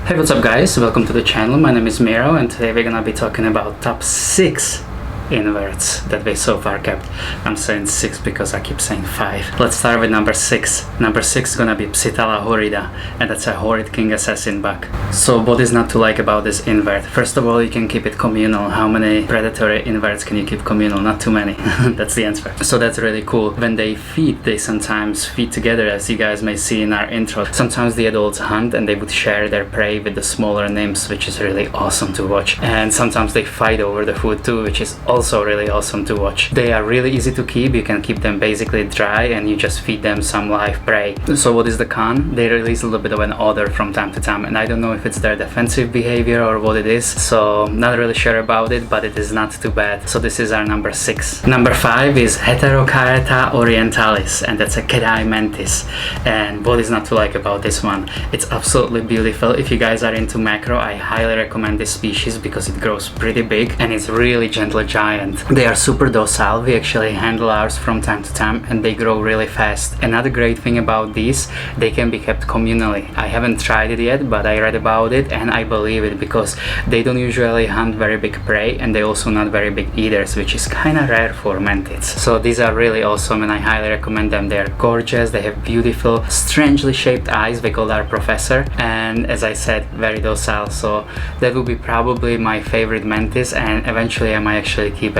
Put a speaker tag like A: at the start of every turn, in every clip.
A: Hey, what's up guys, welcome to the channel. My name is Miro and today we're gonna be talking about top 6 inverts that we so far kept. I'm saying 6 because I keep saying 5. Let's start with number 6. Number 6 is gonna be Psytalla horrida, and that's a horrid king assassin bug. So what is not to like about this invert? First of all, you can keep it communal. How many predatory inverts can you keep communal? Not too many. That's the answer. So that's really cool. When they feed, they sometimes feed together, as you guys may see in our intro. Sometimes the adults hunt and they would share their prey with the smaller nymphs, which is really awesome to watch. And sometimes they fight over the food too, which is also really awesome to watch. They are really easy to keep. You can keep them basically dry and you just feed them some live prey. So what is the con? They release a little bit of an odor from time to time, and I don't know if it's their defensive behavior or what it is, so not really sure about it, but it is not too bad. So this is our number 6. Number 5 is Heterochaeta orientalis, and that's a cat-eye mantis. And what is not to like about this one? It's absolutely beautiful. If you guys are into macro, I highly recommend this species because it grows pretty big and it's really gentle giant. They are super docile. We actually handle ours from time to time and they grow really fast. Another great thing about these, they can be kept communally. I haven't tried it yet, but I read about it and I believe it because they don't usually hunt very big prey and they also not very big eaters, which is kind of rare for mantids. So these are really awesome and I highly recommend them. They are gorgeous. They have beautiful, strangely shaped eyes. We call our professor, and as I said, very docile. So that will be probably my favorite mantis, and eventually I might actually keep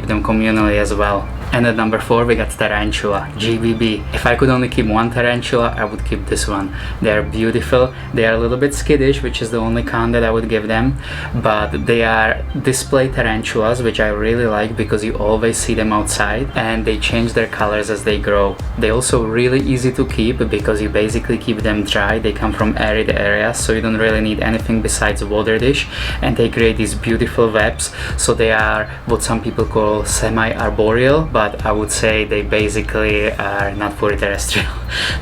A: them communally as well. And at number 4 we got Tarantula GBB. If I could only keep one tarantula, I would keep this one. They are beautiful. They are a little bit skittish, which is the only con that I would give them, but they are display tarantulas, which I really like because you always see them outside and they change their colors as they grow. They also really easy to keep because you basically keep them dry. They come from arid areas, so you don't really need anything besides a water dish, and they create these beautiful webs. So they are what some people call semi-arboreal, but I would say they basically are not fully terrestrial.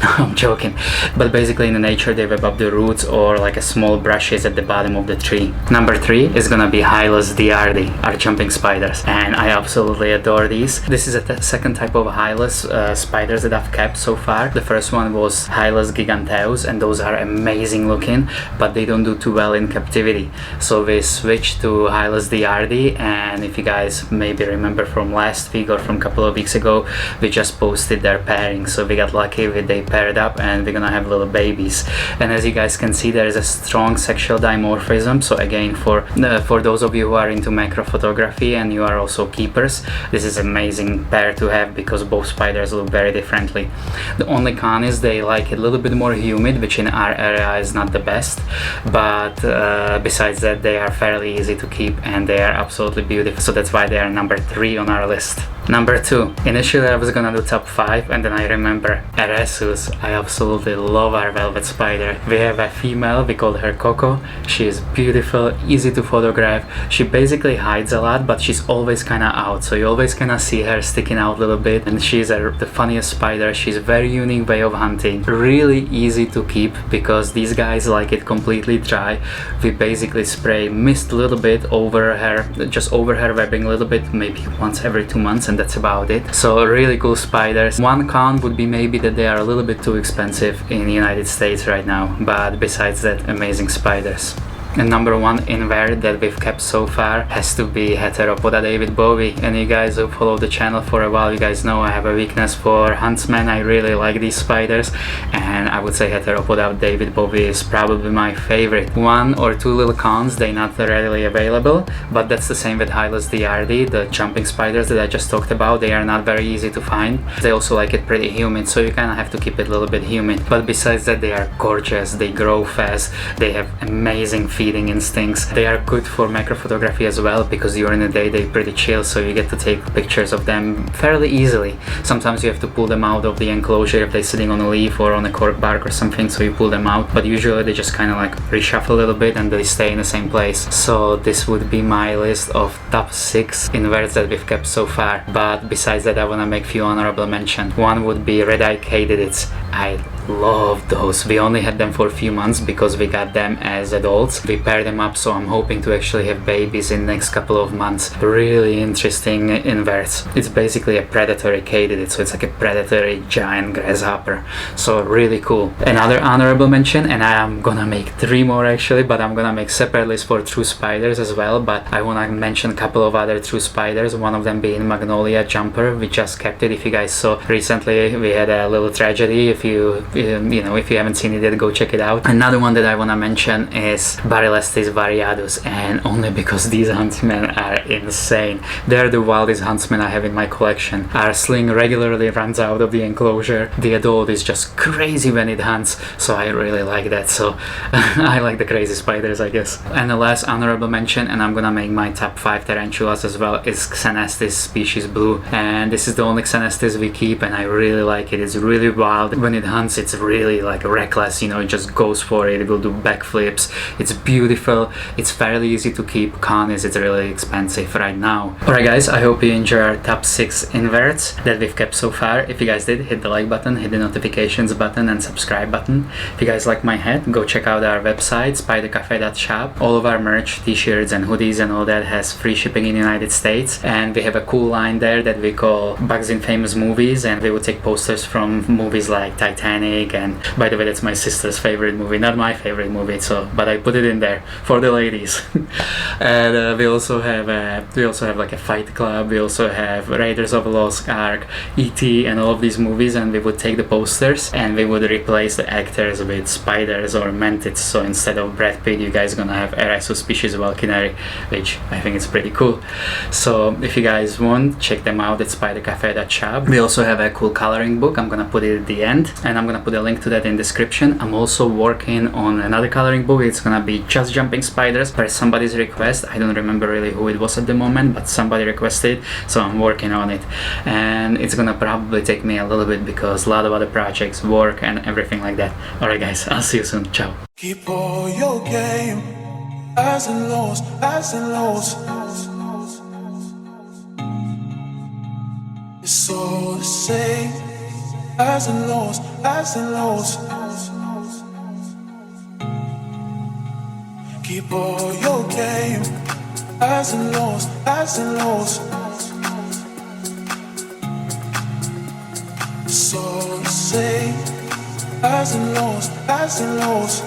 A: No, I'm joking. But basically in the nature they web up the roots or like a small brushes at the bottom of the tree. Number 3 is gonna be Hylus Diary, our jumping spiders, and I absolutely adore these. This is a second type of Hylus spiders that I've kept so far. The first one was Hylus giganteus, and those are amazing looking, but they don't do too well in captivity. So we switched to Hylus Diary, and if you guys maybe remember from last week or from a couple of weeks ago, we just posted their pairing. So we got lucky with they paired up and we're gonna have little babies. And as you guys can see, there is a strong sexual dimorphism. So again, for those of you who are into macro photography and you are also keepers, this is amazing pair to have because both spiders look very differently. The only con is they like it a little bit more humid, which in our area is not the best, but besides that they are fairly easy to keep and they are absolutely beautiful. So that's why they are number 3 on our list. Number 2. Initially I was gonna do top 5 and then I remember Eresus. I absolutely love our velvet spider. We have a female, we call her Coco. She is beautiful, easy to photograph. She basically hides a lot, but she's always kind of out, so you always kind of see her sticking out a little bit, and she's the funniest spider. She's a very unique way of hunting. Really easy to keep because these guys like it completely dry. We basically spray mist a little bit over her, just over her webbing a little bit, maybe once every 2 months, and that's about it. So really cool spiders. One con would be maybe that they are a little bit too expensive in the United States right now, but besides that, amazing spiders. And number 1 invert that we've kept so far has to be Heteropoda davidbowie. And you guys who follow the channel for a while, you guys know I have a weakness for huntsmen. I really like these spiders, and I would say Heteropoda davidbowie is probably my favorite. 1 or 2 little cons, they're not readily available, but that's the same with Hylus Diary, the jumping spiders that I just talked about. They are not very easy to find. They also like it pretty humid, so you kind of have to keep it a little bit humid. But besides that, they are gorgeous. They grow fast. They have amazing feeding instincts. They are good for macro photography as well because during the day they're pretty chill, so you get to take pictures of them fairly easily. Sometimes you have to pull them out of the enclosure if they're sitting on a leaf or on a cork bark or something, so you pull them out, but usually they just kind of like reshuffle a little bit and they stay in the same place. So this would be my list of top 6 inverts that we've kept so far, but besides that I want to make few honorable mention. 1 would be red-eye katydids. I love those. We only had them for a few months because we got them as adults. We paired them up, so I'm hoping to actually have babies in the next couple of months. Really interesting inverts. It's basically a predatory katydid, so it's like a predatory giant grasshopper. So really cool. Another honorable mention, and I'm gonna make 3 more actually, but I'm gonna make separate lists for true spiders as well. But I wanna mention a couple of other true spiders, one of them being Magnolia Jumper. We just kept it. If you guys saw recently, we had a little tragedy. If you haven't seen it yet, go check it out. Another one that I wanna mention is Barylestis variatus, and only because these huntsmen are insane. They're the wildest huntsmen I have in my collection. Our sling regularly runs out of the enclosure. The adult is just crazy when it hunts, so I really like that. So I like the crazy spiders, I guess. And the last honorable mention, and I'm gonna make my top 5 tarantulas as well, is Xenesthis species blue. And this is the only Xenesthis we keep, and I really like it. It's really wild. When it hunts, it's really like reckless, it just goes for it. It will do backflips. It's beautiful. It's fairly easy to keep. Con is it's really expensive right now. Alright guys, I hope you enjoy our top 6 inverts that we've kept so far. If you guys did, hit the like button, hit the notifications button and subscribe button. If you guys like my hat, go check out our website, spidercafe.shop. All of our merch, t-shirts and hoodies and all that has free shipping in the United States. And we have a cool line there that we call Bugs in Famous Movies, and we will take posters from movies like Titanic, and by the way, that's my sister's favorite movie, not my favorite movie, but I put it in there for the ladies. And we also have like a Fight Club. We also have Raiders of the Lost Ark, E.T. and all of these movies, and we would take the posters and we would replace the actors with spiders or mantids. So instead of Brad Pitt, you guys gonna have Eresus species walckenaeri, which I think is pretty cool. So if you guys want, check them out at spidercafe.shop. We also have a cool coloring book. I'm gonna put it at the end, and I'm gonna put a link to that in description. I'm also working on another coloring book. It's gonna be just jumping spiders per somebody's request. I don't remember really who it was at the moment, but somebody requested, so I'm working on it. And it's gonna probably take me a little bit because a lot of other projects, work and everything like that. Alright guys, I'll see you soon. Ciao.
B: Keep all your game, highs and lows, highs and lows. It's all the same, highs and lows, highs and lows. Keep all your game, highs and lows, highs and lows. It's all the same, highs and lows, highs and lows.